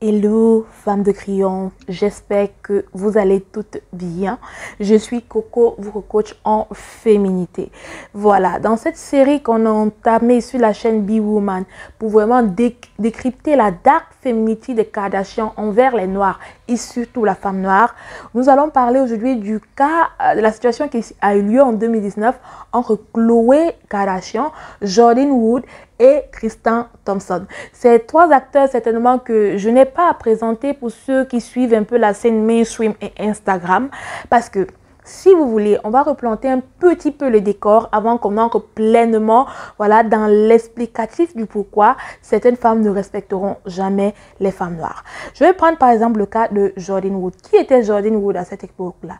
Hello femmes de crayon, j'espère que vous allez toutes bien. Je suis Coco, votre coach en féminité. Voilà, dans cette série qu'on a entamée sur la chaîne Be Woman pour vraiment décrypter la dark femininity des Kardashians envers les noirs et surtout la femme noire, nous allons parler aujourd'hui du cas de la situation qui a eu lieu en 2019 entre Khloé Kardashian, Jordyn Wood et Tristan Thompson. Ces trois acteurs certainement que je n'ai pas à présenter pour ceux qui suivent un peu la scène mainstream et Instagram, parce que si vous voulez, on va replanter un petit peu le décor avant qu'on entre pleinement, voilà, dans l'explicatif du pourquoi certaines femmes ne respecteront jamais les femmes noires. Je vais prendre par exemple le cas de Jordyn Wood. Qui était Jordyn Wood à cette époque-là?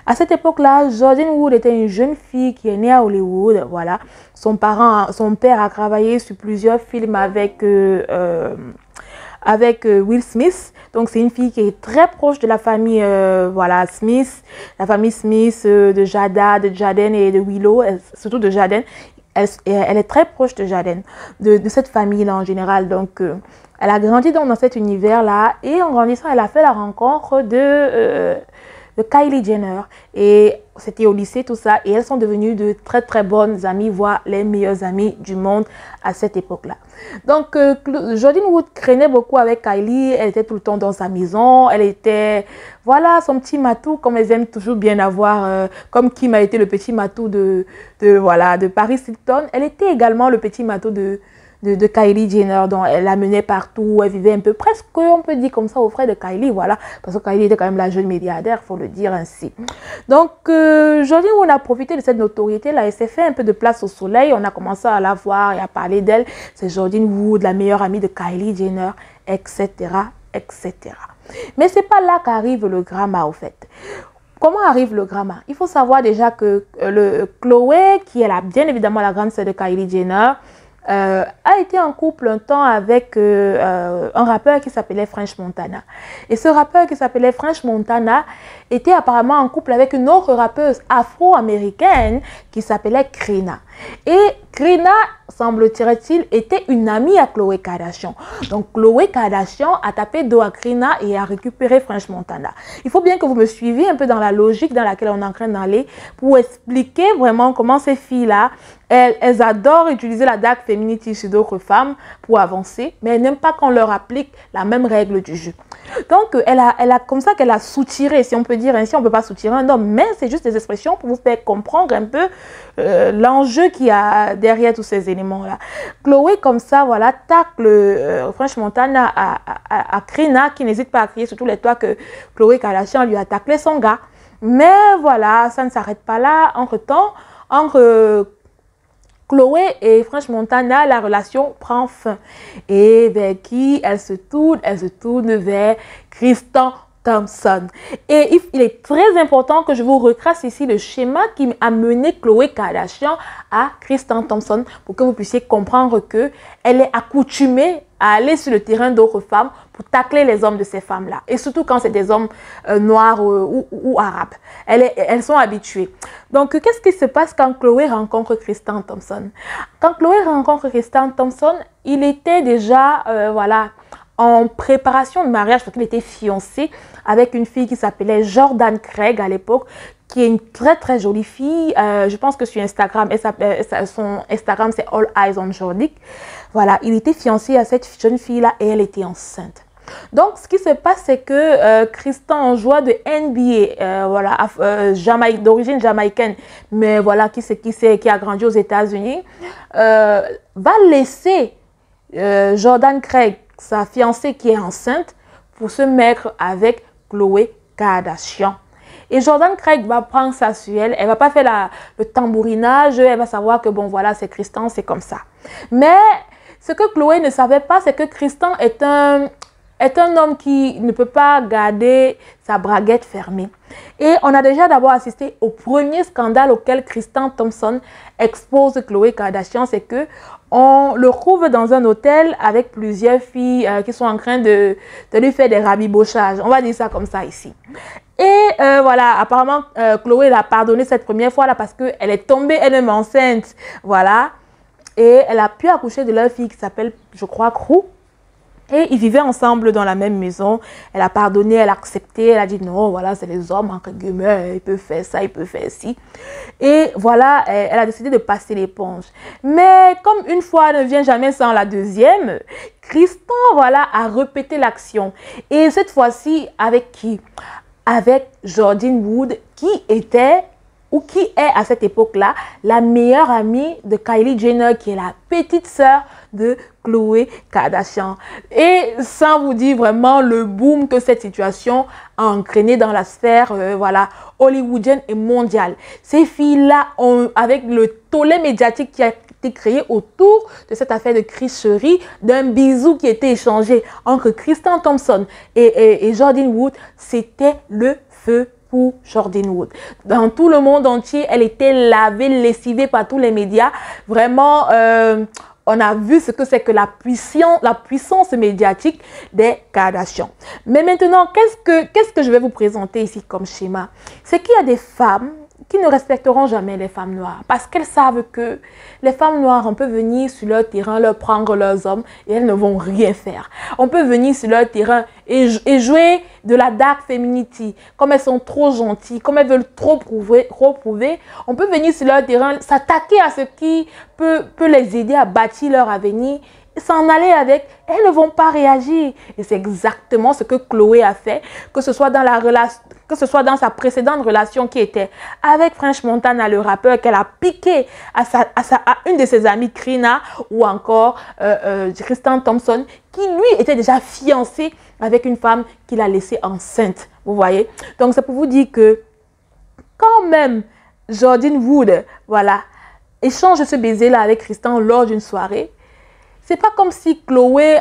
À cette époque-là, Jordyn Wood était une jeune fille qui est née à Hollywood, voilà. Son père a travaillé sur plusieurs films avec Will Smith. Donc c'est une fille qui est très proche de la famille voilà, Smith, la famille Smith, de Jada, de Jaden et de Willow, surtout de Jaden. Elle est très proche de Jaden, de cette famille-là en général. Donc elle a grandi dans cet univers-là et en grandissant, elle a fait la rencontre de Kylie Jenner, et c'était au lycée tout ça, et elles sont devenues de très très bonnes amies, voire les meilleures amies du monde à cette époque-là. Donc Jordyn Wood craignait beaucoup avec Kylie, elle était tout le temps dans sa maison, elle était, voilà, son petit matou comme elles aiment toujours bien avoir, comme Kim a été le petit matou de Paris Hilton, elle était également le petit matou de Kylie Jenner, dont elle la menait partout, elle vivait un peu presque, on peut dire comme ça, aux frais de Kylie, voilà, parce que Kylie était quand même la jeune milliardaire, il faut le dire ainsi. Donc, Jordyn Wood a profité de cette notoriété-là, elle s'est fait un peu de place au soleil, on a commencé à la voir et à parler d'elle, c'est Jordyn Wood, la meilleure amie de Kylie Jenner, etc., etc. Mais c'est pas là qu'arrive le drama, au fait. Comment arrive le drama? Il faut savoir déjà que Khloé, qui est bien évidemment la grande sœur de Kylie Jenner, a été en couple un temps avec un rappeur qui s'appelait French Montana. Et ce rappeur qui s'appelait French Montana était apparemment en couple avec une autre rappeuse afro-américaine qui s'appelait Krina. Et Krina, semble-t-il, était une amie à Khloé Kardashian. Donc Khloé Kardashian a tapé dos à Krina et a récupéré French Montana. Il faut bien que vous me suiviez un peu dans la logique dans laquelle on est en train d'aller pour expliquer vraiment comment ces filles-là, elles adorent utiliser la dark femininity sur d'autres femmes pour avancer, mais elles n'aiment pas qu'on leur applique la même règle du jeu. Donc, elle a comme ça qu'elle a soutiré, si on peut dire ainsi, on ne peut pas soutirer un homme, mais c'est juste des expressions pour vous faire comprendre un peu l'enjeu qu'il y a derrière tous ces éléments-là. Khloé, comme ça, voilà, tacle French Montana à Krina, qui n'hésite pas à crier sur tous les toits que Khloé Kardashian lui a taclé son gars. Mais voilà, ça ne s'arrête pas là. Entre-temps, entre Khloé et French Montana, la relation prend fin. Et vers qui elle se tourne vers Tristan Thompson. Et il est très important que je vous retrace ici le schéma qui a mené Khloé Kardashian à Tristan Thompson pour que vous puissiez comprendre qu'elle est accoutumée à aller sur le terrain d'autres femmes pour tacler les hommes de ces femmes-là. Et surtout quand c'est des hommes noirs ou arabes. Elles sont habituées. Donc, qu'est-ce qui se passe quand Khloé rencontre Tristan Thompson? Quand Khloé rencontre Tristan Thompson, il était déjà, voilà, en préparation de mariage parce qu'il était fiancé avec une fille qui s'appelait Jordan Craig à l'époque, qui est une très très jolie fille. Je pense que sur Instagram, son Instagram c'est All Eyes on Jordic. Voilà, il était fiancé à cette jeune fille-là et elle était enceinte. Donc, ce qui se passe, c'est que Tristan, un joueur de NBA, voilà, d'origine jamaïcaine, mais voilà, qui a grandi aux États-Unis, va laisser Jordan Craig, sa fiancée qui est enceinte, pour se mettre avec Khloé Kardashian. Et Jordan Craig va prendre ça sur elle. Elle va pas faire le tambourinage. Elle va savoir que bon, voilà, c'est Tristan, c'est comme ça. Mais ce que Khloé ne savait pas, c'est que Tristan est un homme qui ne peut pas garder sa braguette fermée. Et on a déjà d'abord assisté au premier scandale auquel Tristan Thompson expose Khloé Kardashian, c'est que on le trouve dans un hôtel avec plusieurs filles qui sont en train de lui faire des rabibochages. On va dire ça comme ça ici. Et voilà, apparemment, Khloé l'a pardonné cette première fois-là parce qu'elle est tombée elle-même enceinte. Voilà. Et elle a pu accoucher de leur fille qui s'appelle, je crois, Crew. Et ils vivaient ensemble dans la même maison. Elle a pardonné, elle a accepté. Elle a dit non, voilà, c'est les hommes, entre guillemets. Ils peuvent faire ça, ils peuvent faire ci. Et voilà, elle a décidé de passer l'éponge. Mais comme une fois ne vient jamais sans la deuxième, Tristan, voilà, a répété l'action. Et cette fois-ci, avec qui? Avec Jordyn Wood, qui était ou qui est à cette époque-là la meilleure amie de Kylie Jenner, qui est la petite sœur de Khloé Kardashian. Et sans vous dire vraiment le boom que cette situation a entraîné dans la sphère voilà, hollywoodienne et mondiale. Ces filles-là, avec le tollé médiatique qui a été créé autour de cette affaire de tricherie, d'un bisou qui était échangé entre Tristan Thompson et Jordyn Wood, c'était le feu pour Jordyn Wood. Dans tout le monde entier, elle était lavée, lessivée par tous les médias. Vraiment, on a vu ce que c'est que la puissance médiatique des Kardashians. Mais maintenant, qu'est-ce que je vais vous présenter ici comme schéma? C'est qu'il y a des femmes qui ne respecteront jamais les femmes noires parce qu'elles savent que les femmes noires, on peut venir sur leur terrain, leur prendre leurs hommes et elles ne vont rien faire. On peut venir sur leur terrain et jouer de la dark femininity, comme elles sont trop gentilles, comme elles veulent trop prouver. On peut venir sur leur terrain, s'attaquer à ce qui peut les aider à bâtir leur avenir, s'en aller avec, elles ne vont pas réagir. Et c'est exactement ce que Khloé a fait, que ce soit dans la relation, que ce soit dans sa précédente relation qui était avec French Montana, le rappeur, qu'elle a piqué à une de ses amies, Krina, ou encore Tristan Thompson, qui lui était déjà fiancé avec une femme qu'il a laissée enceinte. Vous voyez? Donc c'est pour vous dire que quand même Jordyn Wood, voilà, échange ce baiser-là avec Tristan lors d'une soirée, c'est pas comme si Khloé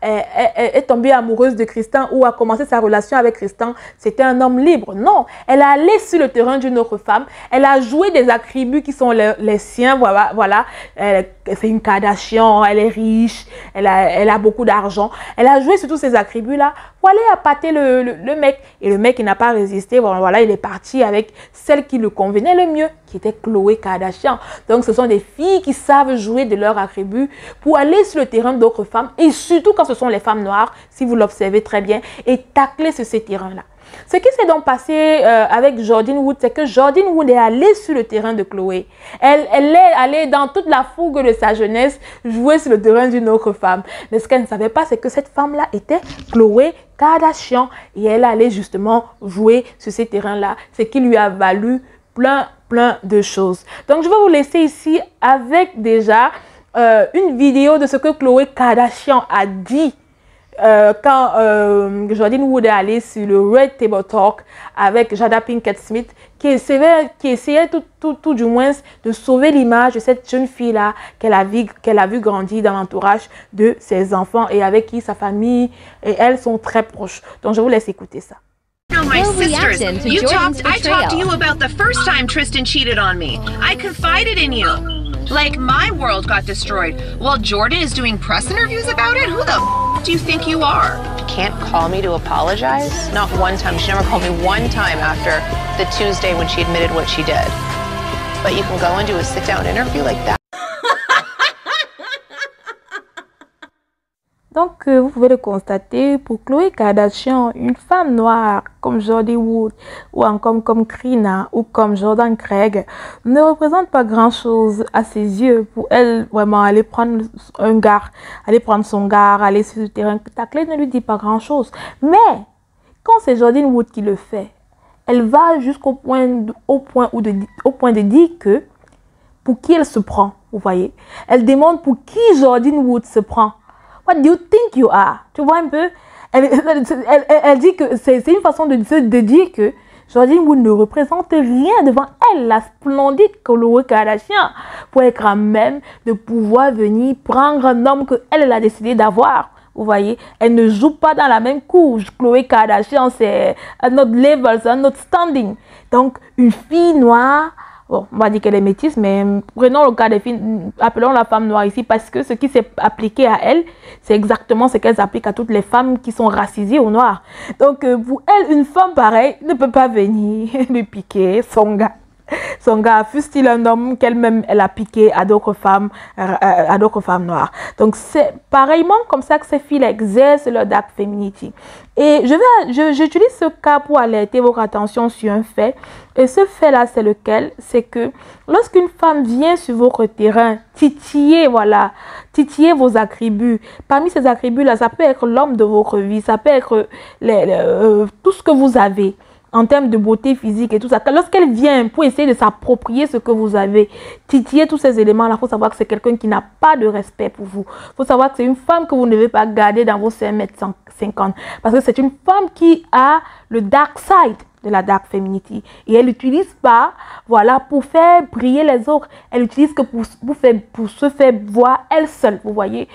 est tombée amoureuse de Tristan ou a commencé sa relation avec Tristan. C'était un homme libre. Non, elle est allée sur le terrain d'une autre femme. Elle a joué des attributs qui sont les siens. Voilà. C'est une Kardashian, elle est riche, elle a beaucoup d'argent. Elle a joué sur tous ces attributs-là. Voilà, a pâté le mec. Et le mec, il n'a pas résisté. Voilà, il est parti avec celle qui le convenait le mieux, qui était Khloé Kardashian. Donc, ce sont des filles qui savent jouer de leurs attributs pour aller sur le terrain d'autres femmes. Et surtout quand ce sont les femmes noires, si vous l'observez très bien, et tacler sur ces terrains-là. Ce qui s'est donc passé avec Jordyn Wood, c'est que Jordyn Wood est allée sur le terrain de Khloé. Elle est allée dans toute la fougue de sa jeunesse jouer sur le terrain d'une autre femme. Mais ce qu'elle ne savait pas, c'est que cette femme-là était Khloé Kardashian. Et elle allait justement jouer sur ces terrains-là. Ce qui lui a valu plein de choses. Donc je vais vous laisser ici avec déjà une vidéo de ce que Khloé Kardashian a dit quand Jordyn Wood est allée sur le Red Table Talk avec Jada Pinkett Smith, qui essayait tout du moins de sauver l'image de cette jeune fille-là qu'elle a vu grandir dans l'entourage de ses enfants et avec qui sa famille et elle sont très proches. Donc je vous laisse écouter ça. My sisters, I talked to you about the first time Tristan cheated on me. I confided in you. Like, my world got destroyed. While Jordan is doing press interviews about it? Who the f do you think you are? You can't call me to apologize? Not one time. She never called me one time after the Tuesday when she admitted what she did. But you can go and do a sit-down interview like that. Donc, vous pouvez le constater, pour Khloé Kardashian, une femme noire comme Jordyn Wood, ou encore comme Krina, ou comme Jordan Craig, ne représente pas grand-chose à ses yeux. Pour elle, vraiment, aller prendre son gars, aller sur le terrain taclé ne lui dit pas grand-chose. Mais, quand c'est Jordyn Wood qui le fait, elle va jusqu'au point de dire que, pour qui elle se prend, vous voyez. Elle demande pour qui Jordyn Wood se prend. What do you think you are? Tu vois un peu? Elle dit que c'est une façon de dire que Jordyn Wood ne représente rien devant elle, la splendide Khloé Kardashian, pour être à même de pouvoir venir prendre un homme qu'elle a décidé d'avoir. Vous voyez, elle ne joue pas dans la même couche. Khloé Kardashian, c'est un autre level, c'est un autre standing. Donc, une fille noire, bon, on va dire qu'elle est métisse, mais prenons le cas des filles, appelons la femme noire ici, parce que ce qui s'est appliqué à elle, c'est exactement ce qu'elles appliquent à toutes les femmes qui sont racisées au noir. Donc, pour elle, une femme pareille ne peut pas venir lui piquer son gars. son gars, fût-il un homme qu'elle-même elle a piqué à d'autres femmes noires. Donc c'est pareillement comme ça que ces filles exercent leur dark femininity. Et j'utilise ce cas pour alerter votre attention sur un fait. Et ce fait-là, c'est lequel? C'est que lorsqu'une femme vient sur votre terrain, titiller vos attributs. Parmi ces attributs-là, ça peut être l'homme de votre vie, ça peut être tout ce que vous avez en termes de beauté physique et tout ça. Lorsqu'elle vient pour essayer de s'approprier ce que vous avez, titiller tous ces éléments-là, il faut savoir que c'est quelqu'un qui n'a pas de respect pour vous. Il faut savoir que c'est une femme que vous ne devez pas garder dans vos 5m50 parce que c'est une femme qui a le dark side de la dark femininity et elle n'utilise pas pour faire briller les autres, elle utilise que pour se faire voir elle seule, vous voyez,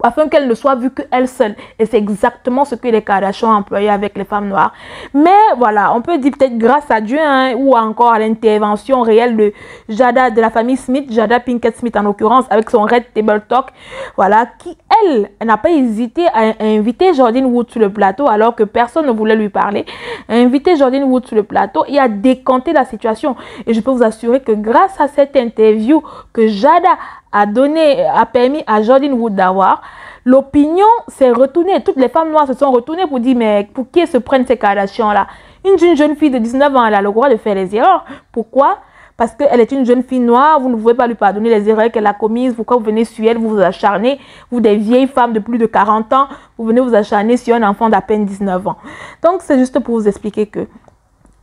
afin qu'elle ne soit vue que elle seule. Et c'est exactement ce que les Kardashians ont employé avec les femmes noires. Mais voilà, on peut dire peut-être grâce à Dieu ou encore à l'intervention réelle de Jada, de la famille Smith, Jada Pinkett Smith en l'occurrence, avec son Red Table Talk, qui elle n'a pas hésité à inviter Jordyn Wood sur le plateau alors que personne ne voulait lui parler, à inviter Jordyn Wood sur le plateau et à décanter la situation. Et je peux vous assurer que grâce à cette interview que Jada a permis à Jordyn Wood d'avoir, l'opinion s'est retournée. Toutes les femmes noires se sont retournées pour dire mais pour qui se prennent ces Kardashians-là? Une jeune fille de 19 ans, elle a le droit de faire les erreurs. Pourquoi? Parce qu'elle est une jeune fille noire, vous ne pouvez pas lui pardonner les erreurs qu'elle a commises. Pourquoi vous venez sur elle, vous vous acharnez, vous des vieilles femmes de plus de 40 ans, vous venez vous acharner sur un enfant d'à peine 19 ans. Donc c'est juste pour vous expliquer que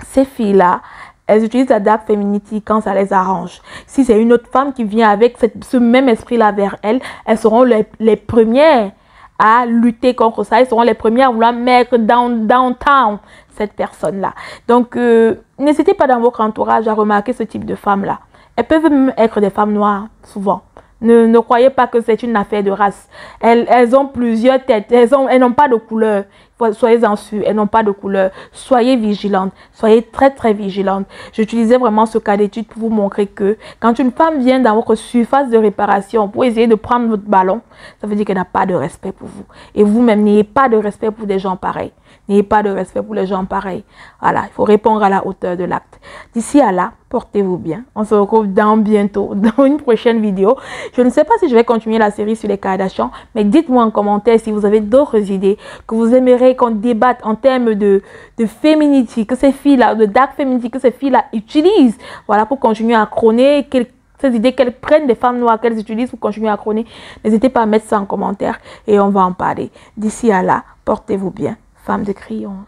ces filles-là, elles utilisent la dark femininity quand ça les arrange. Si c'est une autre femme qui vient avec ce même esprit-là vers elles, elles seront les premières à lutter contre ça. Elles seront les premières à vouloir mettre downtown cette personne-là. Donc, n'hésitez pas dans votre entourage à remarquer ce type de femmes-là. Elles peuvent même être des femmes noires, souvent. Ne croyez pas que c'est une affaire de race. Elles ont plusieurs têtes. Elles n'ont pas de couleur. Soyez-en sûrs, elles n'ont pas de couleur. Soyez vigilantes. Soyez très, très vigilantes. J'utilisais vraiment ce cas d'étude pour vous montrer que quand une femme vient dans votre surface de réparation pour essayer de prendre votre ballon, ça veut dire qu'elle n'a pas de respect pour vous. Et vous-même, n'ayez pas de respect pour des gens pareils. N'ayez pas de respect pour les gens pareils. Voilà, il faut répondre à la hauteur de l'acte. D'ici à là, portez-vous bien. On se retrouve bientôt dans une prochaine vidéo. Je ne sais pas si je vais continuer la série sur les Kardashians, mais dites-moi en commentaire si vous avez d'autres idées, que vous aimeriez qu'on débatte en termes de femininity, que ces filles-là, de dark femininity, que ces filles-là utilisent, voilà, pour continuer à crôner ces idées qu'elles prennent des femmes noires, qu'elles utilisent pour continuer à crôner. N'hésitez pas à mettre ça en commentaire et on va en parler. D'ici à là, portez-vous bien. Femme de crayon.